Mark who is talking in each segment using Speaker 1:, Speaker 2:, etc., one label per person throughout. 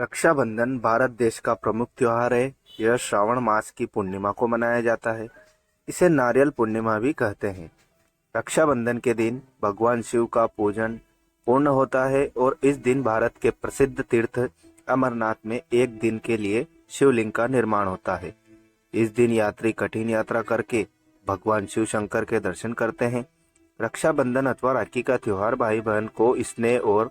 Speaker 1: रक्षाबंधन भारत देश का प्रमुख त्योहार है। यह श्रावण मास की पूर्णिमा को मनाया जाता है। इसे नारियल पूर्णिमा भी कहते हैं। रक्षाबंधन के दिन भगवान शिव का पूजन पूर्ण होता है और इस दिन भारत के प्रसिद्ध तीर्थ अमरनाथ में एक दिन के लिए शिवलिंग का निर्माण होता है। इस दिन यात्री कठिन यात्रा करके भगवान शिव शंकर के दर्शन करते हैं। रक्षाबंधन अथवा राखी का त्योहार भाई बहन को स्नेह और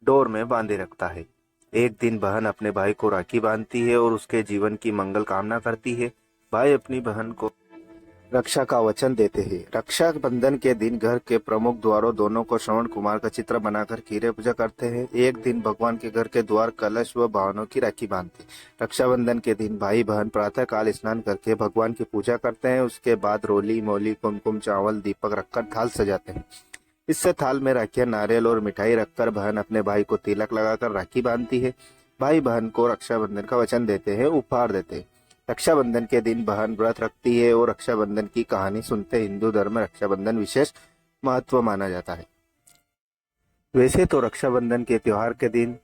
Speaker 1: डोर में बांधे रखता है। एक दिन बहन अपने भाई को राखी बांधती है और उसके जीवन की मंगल कामना करती है। भाई अपनी बहन को रक्षा का वचन देते हैं। रक्षाबंधन के दिन घर के प्रमुख द्वारों दोनों को श्रवण कुमार का चित्र बनाकर खीरे पूजा करते हैं। एक दिन भगवान के घर के द्वार कलश व भावनों की राखी बांधते हैं। रक्षाबंधन के दिन भाई बहन प्रातः काल स्नान करके भगवान की पूजा करते हैं। उसके बाद रोली मोली कुमकुम चावल दीपक रखकर थाल सजाते हैं। इससे थाल में राखियां नारियल और मिठाई रखकर बहन अपने भाई को तिलक लगाकर राखी बांधती है। भाई बहन को रक्षाबंधन का वचन देते हैं, उपहार देते हैं। रक्षाबंधन के दिन बहन व्रत रखती है और रक्षाबंधन की कहानी सुनते हिंदू धर्म में रक्षाबंधन विशेष महत्व माना जाता है। वैसे तो रक्षाबंधन के त्योहार के दिन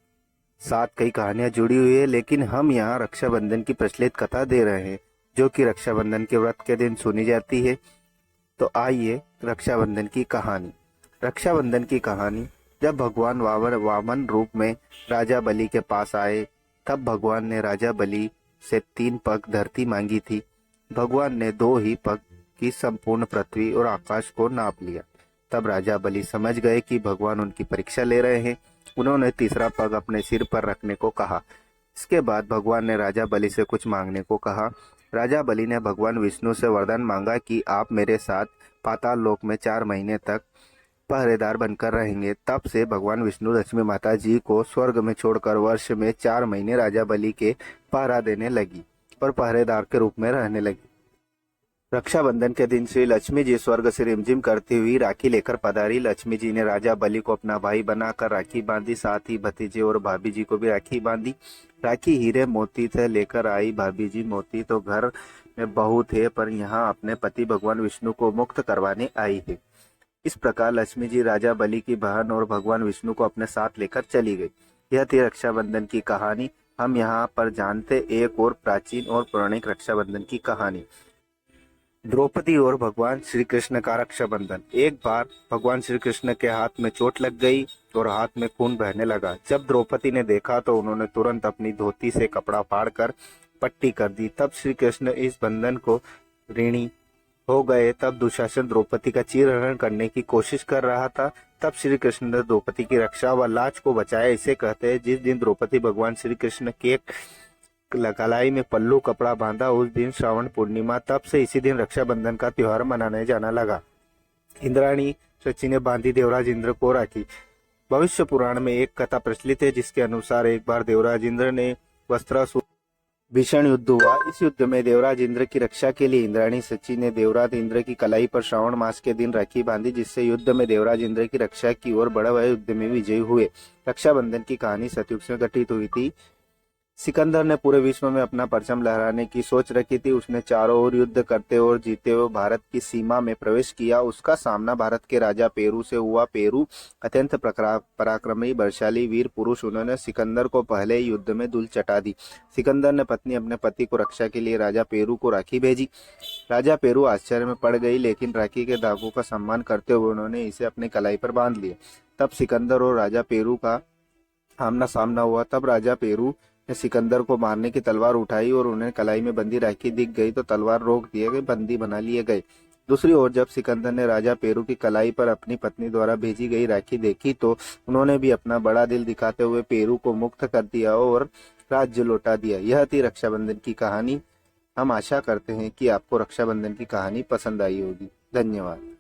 Speaker 1: साथ कई कहानियां जुड़ी हुई है, लेकिन हम यहाँ रक्षाबंधन की प्रचलित कथा दे रहे हैं जो कि रक्षाबंधन के व्रत के दिन सुनी जाती है। तो आइए रक्षाबंधन की कहानी। रक्षाबंधन की कहानी। जब भगवान वामन रूप में राजा बलि के पास आए, तब भगवान ने राजा बलि से 3 पग धरती मांगी थी। भगवान ने 2 ही पग की संपूर्ण पृथ्वी और आकाश को नाप लिया। तब राजा बलि समझ गए कि भगवान उनकी परीक्षा ले रहे हैं। उन्होंने तीसरा पग अपने सिर पर रखने को कहा। इसके बाद भगवान ने राजा बलि से कुछ मांगने को कहा। राजा बलि ने भगवान विष्णु से वरदान मांगा कि आप मेरे साथ पाताल लोक में 4 महीने तक पहरेदार बनकर रहेंगे। तब से भगवान विष्णु लक्ष्मी माता जी को स्वर्ग में छोड़कर वर्ष में 4 महीने राजा बलि के पहरा देने लगी और पहरेदार के रूप में रहने लगी। रक्षाबंधन के दिन श्री लक्ष्मी जी स्वर्ग से रिमझिम करती हुई राखी लेकर पधारी। लक्ष्मी जी ने राजा बलि को अपना भाई बनाकर राखी बांधी। साथ ही भतीजे और भाभी जी को भी राखी बांधी। राखी हीरे मोती से लेकर आई भाभी जी। मोती तो घर में बहू थे, पर यहाँ अपने पति भगवान विष्णु को मुक्त करवाने आई है। इस प्रकार लक्ष्मी जी राजा बलि की बहन और भगवान विष्णु को अपने साथ लेकर चली गई। यह थी रक्षाबंधन की कहानी। हम यहाँ पर जानते एक और प्राचीन और पौराणिक रक्षाबंधन की कहानी। द्रौपदी और भगवान श्री कृष्ण का रक्षाबंधन। एक बार भगवान श्री कृष्ण के हाथ में चोट लग गई और हाथ में खून बहने लगा। जब द्रौपदी ने देखा तो उन्होंने तुरंत अपनी धोती से कपड़ा फाड़कर पट्टी कर दी। तब श्री कृष्ण इस बंधन को ऋणी हो गए। तब दुशासन द्रौपदी का चीरहरण करने की कोशिश कर रहा था। तब श्री कृष्ण ने द्रौपदी की रक्षा व लाज को बचाया। इसे कहते हैं जिस दिन द्रौपदी भगवान श्री कृष्ण के कलाई में पल्लू कपड़ा बांधा, उस दिन श्रावण पूर्णिमा। तब से इसी दिन रक्षाबंधन का त्योहार मनाने जाना लगा। इंद्राणी शची ने बांधी देवराज इंद्र को राखी। भविष्य पुराण में एक कथा प्रचलित है जिसके अनुसार एक बार देवराज इंद्र ने वस्त्रासुर भीषण युद्ध हुआ। इस युद्ध में देवराज इंद्र की रक्षा के लिए इंद्राणी शची ने देवराज इंद्र की कलाई पर श्रावण मास के दिन राखी बांधी, जिससे युद्ध में देवराज इंद्र की रक्षा की और बड़े हुए युद्ध में विजयी हुए। रक्षाबंधन की कहानी सतयुग में घटित हुई थी। सिकंदर ने पूरे विश्व में अपना परचम लहराने की सोच रखी थी। उसने चारों ओर युद्ध करते और जीते हुए भारत की सीमा में प्रवेश किया। उसका सामना भारत के राजा पेरू से हुआ। पेरू अत्यंत पराक्रमी बलशाली वीर पुरुष। उन्होंने सिकंदर को पहले ही युद्ध में धूल चटा दी। सिकंदर ने पत्नी अपने पति को रक्षा के लिए राजा पेरू को राखी भेजी। राजा पेरू आश्चर्य में पड़ गई, लेकिन राखी के धागों का सम्मान करते हुए उन्होंने इसे अपनी कलाई पर बांध लिया। तब सिकंदर और राजा पेरू का आमना सामना हुआ। तब राजा पेरू ने सिकंदर को मारने की तलवार उठाई और उन्हें कलाई में बंदी राखी दिख गई तो तलवार रोक दिए गए, बंदी बना लिए गए। दूसरी ओर जब सिकंदर ने राजा पेरू की कलाई पर अपनी पत्नी द्वारा भेजी गई राखी देखी तो उन्होंने भी अपना बड़ा दिल दिखाते हुए पेरू को मुक्त कर दिया और राज्य लौटा दिया। यह थी रक्षाबंधन की कहानी। हम आशा करते हैं कि आपको रक्षाबंधन की कहानी पसंद आई होगी। धन्यवाद।